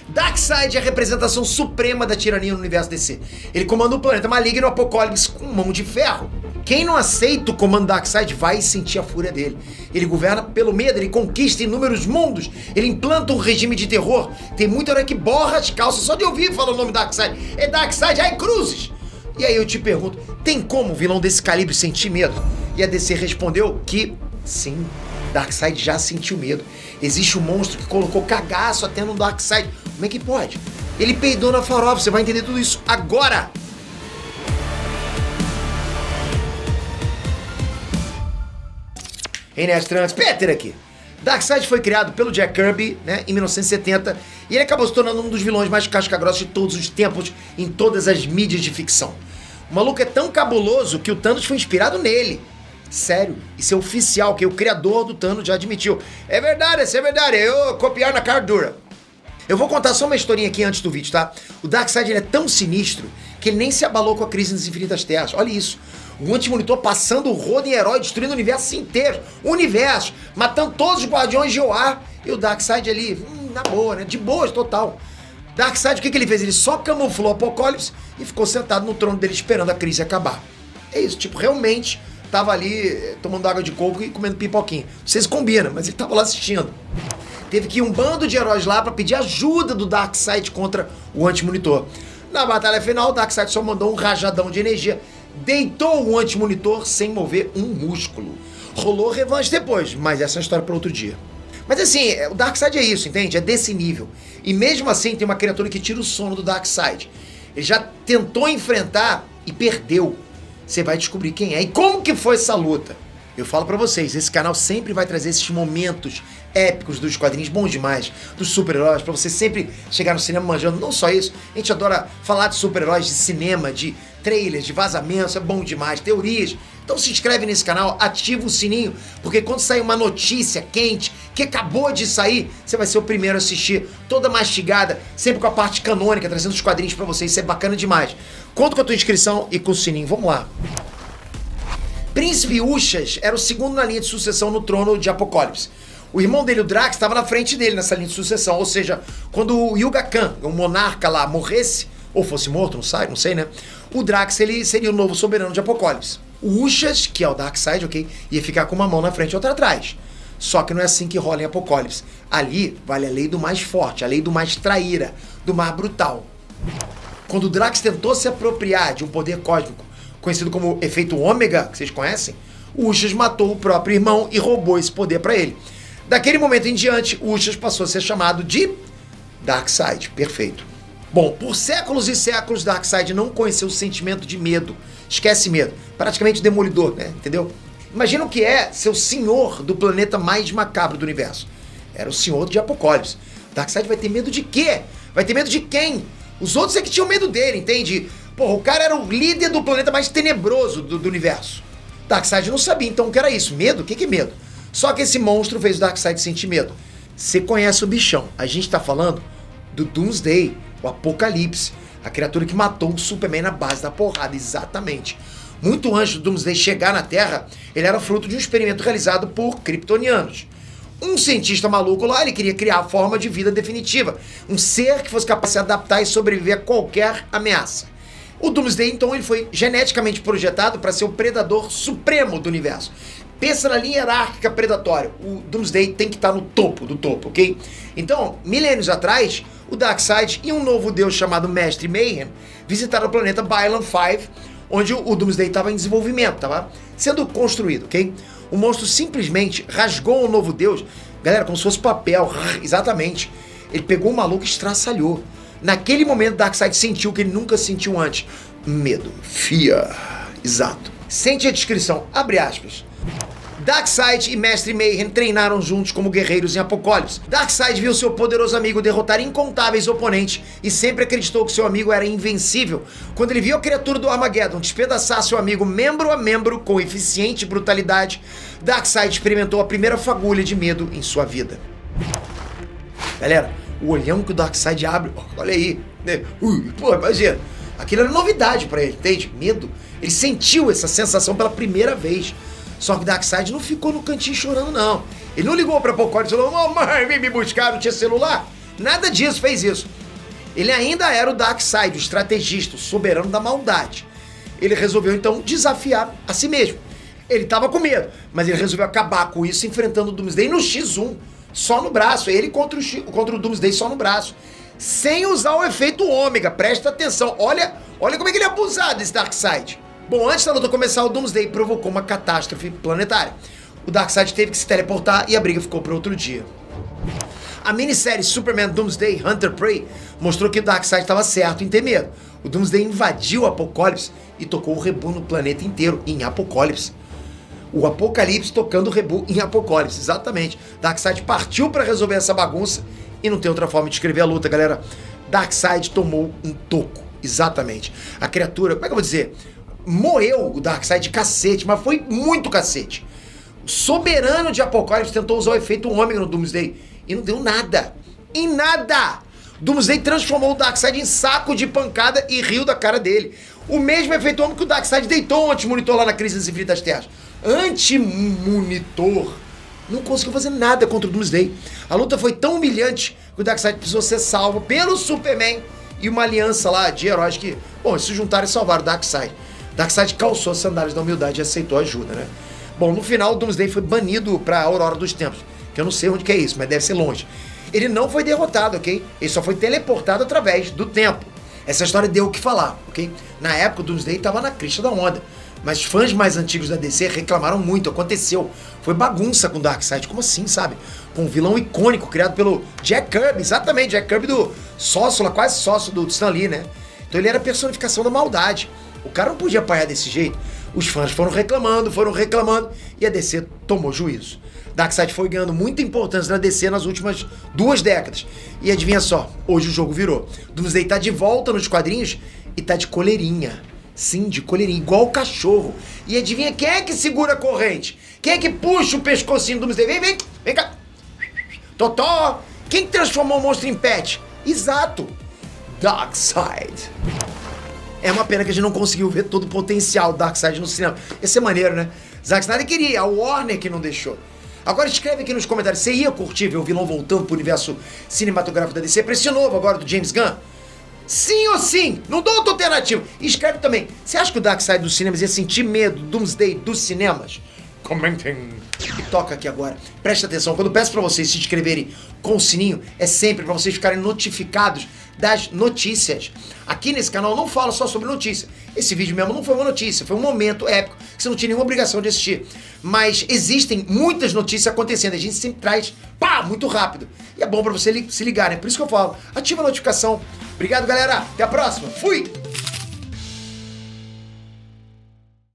Darkseid é a representação suprema da tirania no universo DC. Ele comanda o planeta maligno Apocalipse com mão de ferro. Quem não aceita o comando Darkseid vai sentir a fúria dele. Ele governa pelo medo, ele conquista inúmeros mundos, ele implanta um regime de terror. Tem muita hora que borra as calças só de ouvir falar o nome Darkseid. É Darkseid, ai cruzes! E aí eu te pergunto, tem como um vilão desse calibre sentir medo? E a DC respondeu que sim, Darkseid já sentiu medo. Existe um monstro que colocou cagaço até no Darkseid. Como é que pode? Ele peidou na farofa, você vai entender tudo isso agora! Ei, Nerd Peter aqui. Darkseid foi criado pelo Jack Kirby, né, em 1970, e ele acabou se tornando um dos vilões mais casca-grossa de todos os tempos em todas as mídias de ficção. O maluco é tão cabuloso que o Thanos foi inspirado nele. Sério, isso é oficial, que o criador do Thanos já admitiu. É verdade, isso é verdade, eu copiar na cara dura. Eu vou contar só uma historinha aqui antes do vídeo, tá? O Darkseid ele é tão sinistro que ele nem se abalou com a crise nas Infinitas Terras. Olha isso. O Anti-Monitor passando o rodo em herói, destruindo o universo inteiro. O universo, matando todos os Guardiões de Oar. E o Darkseid ali, na boa, né? De boas, total. Darkseid, o que ele fez? Ele só camuflou o Apocalipse e ficou sentado no trono dele esperando a crise acabar. É isso, tipo, realmente tava ali tomando água de coco e comendo pipoquinha. Vocês combinam, mas ele tava lá assistindo. Teve que ir um bando de heróis lá pra pedir ajuda do Darkseid contra o Anti-Monitor. Na batalha final, o Darkseid só mandou um rajadão de energia, deitou o Anti-Monitor sem mover um músculo. Rolou revanche depois, mas essa é uma história para outro dia. Mas assim, o Darkseid é isso, entende? É desse nível. E mesmo assim tem uma criatura que tira o sono do Darkseid. Ele já tentou enfrentar e perdeu. Você vai descobrir quem é e como que foi essa luta. Eu falo pra vocês, esse canal sempre vai trazer esses momentos épicos dos quadrinhos, bons demais, dos super-heróis, pra você sempre chegar no cinema manjando. Não só isso, a gente adora falar de super-heróis, de cinema, de trailers, de vazamentos, é bom demais, teorias. Então se inscreve nesse canal, ativa o sininho, porque quando sair uma notícia quente, que acabou de sair, você vai ser o primeiro a assistir, toda mastigada, sempre com a parte canônica, trazendo os quadrinhos pra vocês, isso é bacana demais. Conta com a tua inscrição e com o sininho, vamos lá. Príncipe Ushas era o segundo na linha de sucessão no trono de Apocalipse. O irmão dele, o Drax, estava na frente dele nessa linha de sucessão, ou seja, quando o Yuga Khan, o monarca lá, morresse, ou fosse morto, não sei, né? O Drax, ele seria o novo soberano de Apocalipse. O Ushas, que é o Darkseid, ok, ia ficar com uma mão na frente e outra atrás. Só que não é assim que rola em Apocalipse. Ali vale a lei do mais forte, a lei do mais traíra, do mais brutal. Quando o Drax tentou se apropriar de um poder cósmico, conhecido como efeito ômega, que vocês conhecem, o Ushas matou o próprio irmão e roubou esse poder para ele. Daquele momento em diante, o Ushas passou a ser chamado de Darkseid. Perfeito. Bom, por séculos e séculos, Darkseid não conheceu o sentimento de medo. Esquece medo. Praticamente demolidor, né? Entendeu? Imagina o que é ser o senhor do planeta mais macabro do universo. Era o senhor de Apocalipse. Darkseid vai ter medo de quê? Vai ter medo de quem? Os outros é que tinham medo dele, entende? Porra, o cara era o líder do planeta mais tenebroso do universo. Darkseid não sabia então o que era isso. Medo? O que é medo? Só que esse monstro fez o Darkseid sentir medo. Você conhece o bichão. A gente tá falando do Doomsday, o Apocalipse. A criatura que matou o Superman na base da porrada, exatamente. Muito antes do Doomsday chegar na Terra, ele era fruto de um experimento realizado por kryptonianos. Um cientista maluco lá, ele queria criar a forma de vida definitiva. Um ser que fosse capaz de se adaptar e sobreviver a qualquer ameaça. O Doomsday, então, ele foi geneticamente projetado para ser o predador supremo do universo. Pensa na linha hierárquica predatória. O Doomsday tem que estar no topo do topo, ok? Então, milênios atrás, o Darkseid e um novo deus chamado Mestre Mayhem visitaram o planeta Bylon 5, onde o Doomsday estava em desenvolvimento, estava sendo construído, ok? O monstro simplesmente rasgou o novo deus, galera, como se fosse papel, exatamente. Ele pegou o maluco e estraçalhou. Naquele momento, Darkseid sentiu o que ele nunca sentiu antes. Medo. Fear. Exato. Sente a descrição. Abre aspas. Darkseid e Mestre Mayhem treinaram juntos como guerreiros em Apocalipse. Darkseid viu seu poderoso amigo derrotar incontáveis oponentes e sempre acreditou que seu amigo era invencível. Quando ele viu a criatura do Armageddon despedaçar seu amigo membro a membro com eficiente brutalidade, Darkseid experimentou a primeira fagulha de medo em sua vida. Galera, o olhão que o Darkseid abre, olha aí, né? Pô, imagina, aquilo era novidade pra ele, entende? Medo. Ele sentiu essa sensação pela primeira vez. Só que o Darkseid não ficou no cantinho chorando, não. Ele não ligou pra Apocalipse e falou, mamãe, vem me buscar, não tinha celular. Nada disso fez isso. Ele ainda era o Darkseid, o estrategista, o soberano da maldade. Ele resolveu, então, desafiar a si mesmo. Ele tava com medo, mas ele resolveu acabar com isso enfrentando o Doomsday no X1, só no braço. Ele contra o Doomsday só no braço. Sem usar o efeito ômega, presta atenção. Olha como é que ele é abusado, esse Darkseid. Bom, antes da luta começar, o Doomsday provocou uma catástrofe planetária. O Darkseid teve que se teleportar e a briga ficou para outro dia. A minissérie Superman Doomsday Hunter Prey mostrou que o Darkseid estava certo em ter medo. O Doomsday invadiu o Apocalipse e tocou o rebu no planeta inteiro, em Apocalipse. O Apocalipse tocando o rebu em Apocalipse, exatamente. Darkseid partiu para resolver essa bagunça e não tem outra forma de escrever a luta, galera. Darkseid tomou um toco, exatamente. A criatura, como é que eu vou dizer? Morreu o Darkseid de cacete, mas foi muito cacete. O soberano de Apocalipse tentou usar o efeito ômega no Doomsday e não deu nada. Em nada! Doomsday transformou o Darkseid em saco de pancada e riu da cara dele. O mesmo efeito ômega que o Darkseid deitou o Anti-Monitor lá na Crise das Infinitas Terras. Anti-Monitor não conseguiu fazer nada contra o Doomsday. A luta foi tão humilhante que o Darkseid precisou ser salvo pelo Superman e uma aliança lá de heróis que, bom, se juntaram e salvaram o Darkseid. Darkseid calçou as sandálias da humildade e aceitou a ajuda, né? Bom, no final o Doomsday foi banido pra Aurora dos Tempos, que eu não sei onde que é isso, mas deve ser longe. Ele não foi derrotado, ok? Ele só foi teleportado através do tempo. Essa história deu o que falar, ok? Na época o Doomsday estava na crista da onda, mas fãs mais antigos da DC reclamaram muito, aconteceu. Foi bagunça com o Darkseid, como assim, sabe? Com um vilão icônico criado pelo Jack Kirby, exatamente, Jack Kirby do sócio, quase sócio do Stan Lee, né? Então ele era a personificação da maldade. O cara não podia apanhar desse jeito. Os fãs foram reclamando e a DC tomou juízo. Darkseid foi ganhando muita importância na DC nas últimas 2 décadas. E adivinha só, hoje o jogo virou. Doomsday tá de volta nos quadrinhos e tá de coleirinha. Sim, de coleirinha, igual o cachorro. E adivinha quem é que segura a corrente? Quem é que puxa o pescocinho do Doomsday? Vem cá. Totó! Quem transformou o monstro em pet? Exato, Darkseid. É uma pena que a gente não conseguiu ver todo o potencial do Darkseid no cinema. Ia ser maneiro, né? Zack Snyder queria, a Warner que não deixou. Agora escreve aqui nos comentários, você ia curtir ver o vilão voltando pro universo cinematográfico da DC pra esse novo agora do James Gunn? Sim ou sim? Não dou outra alternativa. E escreve também, você acha que o Darkseid dos cinemas ia sentir medo do Doomsday dos cinemas? Comentem. E toca aqui agora. Presta atenção, quando eu peço pra vocês se inscreverem com o sininho, é sempre pra vocês ficarem notificados das notícias. Aqui nesse canal eu não falo só sobre notícia. Esse vídeo mesmo não foi uma notícia, foi um momento épico que você não tinha nenhuma obrigação de assistir. Mas existem muitas notícias acontecendo, a gente sempre traz, muito rápido. E é bom pra você se ligar, né? Por isso que eu falo, ativa a notificação. Obrigado, galera. Até a próxima. Fui!